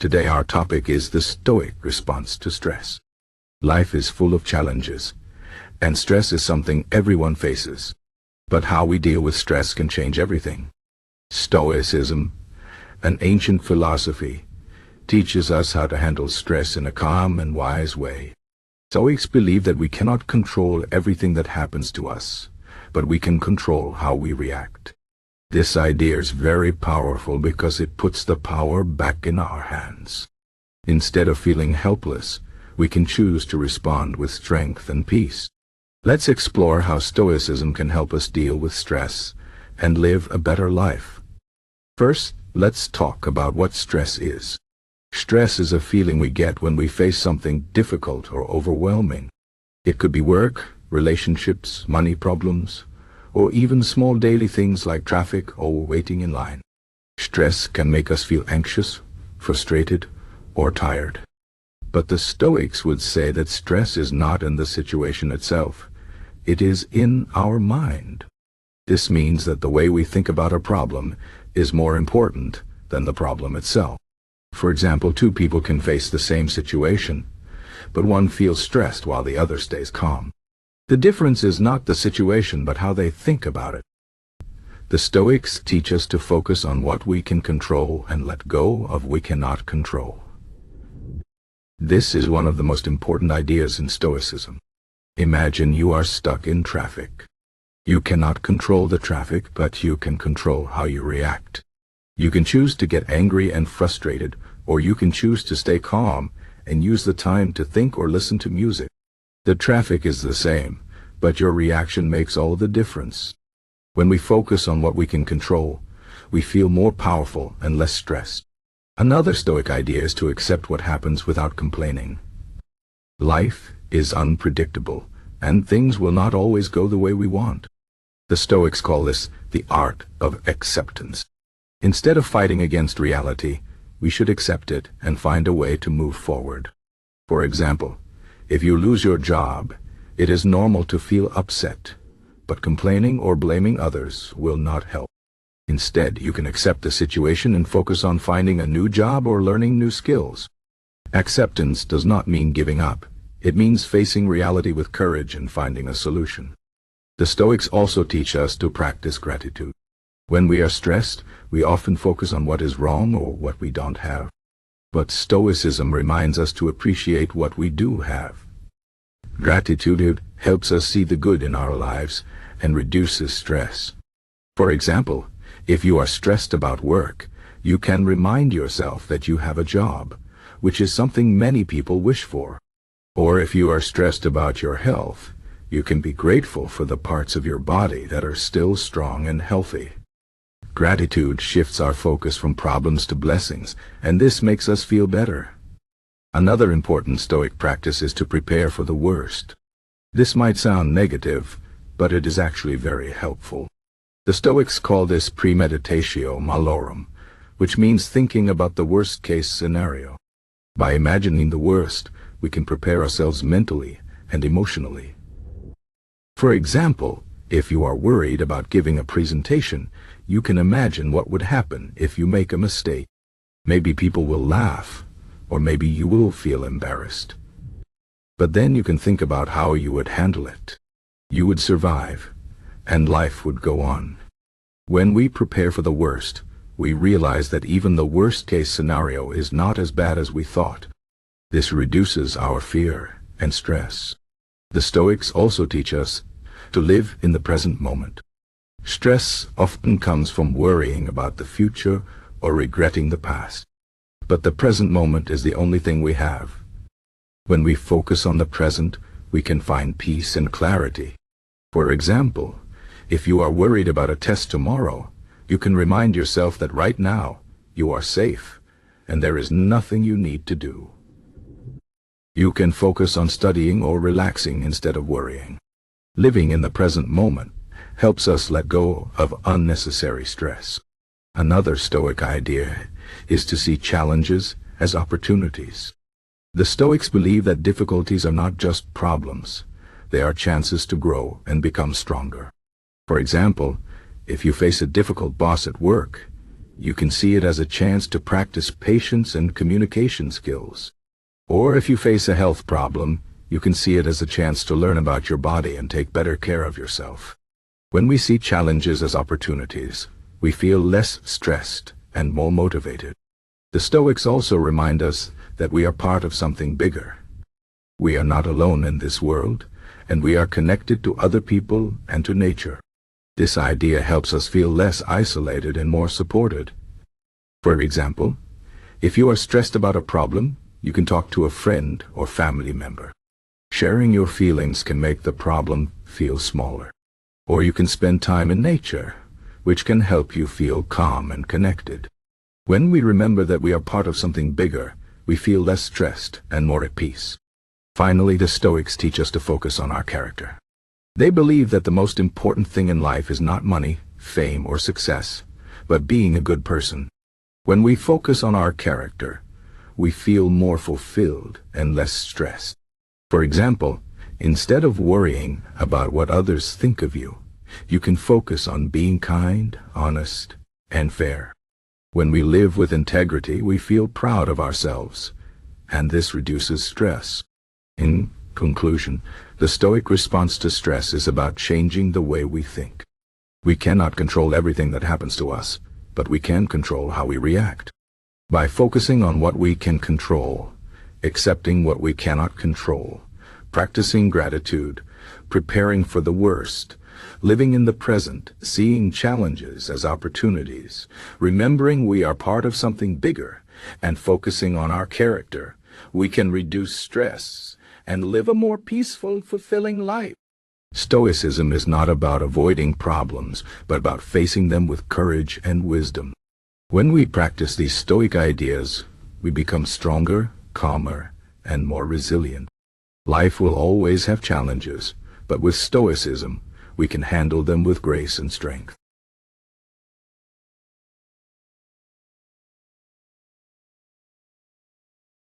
Today our topic is the Stoic response to stress. Life is full of challenges, and stress is something everyone faces. But how we deal with stress can change everything. Stoicism, an ancient philosophy, teaches us how to handle stress in a calm and wise way. Stoics believe that we cannot control everything that happens to us, but we can control how we react. This idea is very powerful because it puts the power back in our hands. Instead of feeling helpless, we can choose to respond with strength and peace. Let's explore how Stoicism can help us deal with stress and live a better life. First, let's talk about what stress is. Stress is a feeling we get when we face something difficult or overwhelming. It could be work, relationships, money problems, or even small daily things like traffic or waiting in line. Stress can make us feel anxious, frustrated, or tired. But the Stoics would say that stress is not in the situation itself. It is in our mind. This means that the way we think about a problem is more important than the problem itself. For example, two people can face the same situation, but one feels stressed while the other stays calm. The difference is not the situation, but how they think about it. The Stoics teach us to focus on what we can control and let go of what we cannot control. This is one of the most important ideas in Stoicism. Imagine you are stuck in traffic. You cannot control the traffic, but you can control how you react. You can choose to get angry and frustrated, or you can choose to stay calm and use the time to think or listen to music. The traffic is the same, but your reaction makes all the difference. When we focus on what we can control, we feel more powerful and less stressed. Another Stoic idea is to accept what happens without complaining. Life is unpredictable, and things will not always go the way we want. The Stoics call this the art of acceptance. Instead of fighting against reality, we should accept it and find a way to move forward. For example, if you lose your job, it is normal to feel upset, but complaining or blaming others will not help. Instead, you can accept the situation and focus on finding a new job or learning new skills. Acceptance does not mean giving up. It means facing reality with courage and finding a solution. The Stoics also teach us to practice gratitude. When we are stressed, we often focus on what is wrong or what we don't have. But Stoicism reminds us to appreciate what we do have. Gratitude helps us see the good in our lives and reduces stress. For example, if you are stressed about work, you can remind yourself that you have a job, which is something many people wish for. Or if you are stressed about your health, you can be grateful for the parts of your body that are still strong and healthy. Gratitude shifts our focus from problems to blessings, and this makes us feel better. Another important Stoic practice is to prepare for the worst. This might sound negative, but it is actually very helpful. The Stoics call this premeditatio malorum, which means thinking about the worst-case scenario. By imagining the worst, we can prepare ourselves mentally and emotionally. For example, if you are worried about giving a presentation, you can imagine what would happen if you make a mistake. Maybe people will laugh, or maybe you will feel embarrassed. But then you can think about how you would handle it. You would survive, and life would go on. When we prepare for the worst, we realize that even the worst-case scenario is not as bad as we thought. This reduces our fear and stress. The Stoics also teach us to live in the present moment. Stress often comes from worrying about the future or regretting the past. But the present moment is the only thing we have. When we focus on the present, we can find peace and clarity. For example, if you are worried about a test tomorrow, you can remind yourself that right now you are safe and there is nothing you need to do. You can focus on studying or relaxing instead of worrying. Living in the present moment helps us let go of unnecessary stress. Another Stoic idea is to see challenges as opportunities. The Stoics believe that difficulties are not just problems. They are chances to grow and become stronger. For example, if you face a difficult boss at work, you can see it as a chance to practice patience and communication skills. Or if you face a health problem, you can see it as a chance to learn about your body and take better care of yourself. When we see challenges as opportunities, we feel less stressed and more motivated. The Stoics also remind us that we are part of something bigger. We are not alone in this world, and we are connected to other people and to nature. This idea helps us feel less isolated and more supported. For example, if you are stressed about a problem, you can talk to a friend or family member. Sharing your feelings can make the problem feel smaller. Or you can spend time in nature, which can help you feel calm and connected. When we remember that we are part of something bigger, we feel less stressed and more at peace. Finally, the Stoics teach us to focus on our character. They believe that the most important thing in life is not money, fame, or success, but being a good person. When we focus on our character, we feel more fulfilled and less stressed. For example, instead of worrying about what others think of you, you can focus on being kind, honest, and fair. When we live with integrity, we feel proud of ourselves, and this reduces stress. In conclusion, the Stoic response to stress is about changing the way we think. We cannot control everything that happens to us, but we can control how we react. By focusing on what we can control, accepting what we cannot control, practicing gratitude, preparing for the worst, living in the present, seeing challenges as opportunities, remembering we are part of something bigger, and focusing on our character, we can reduce stress and live a more peaceful, fulfilling life. Stoicism is not about avoiding problems, but about facing them with courage and wisdom. When we practice these Stoic ideas, we become stronger, calmer, and more resilient. Life will always have challenges, but with Stoicism, we can handle them with grace and strength.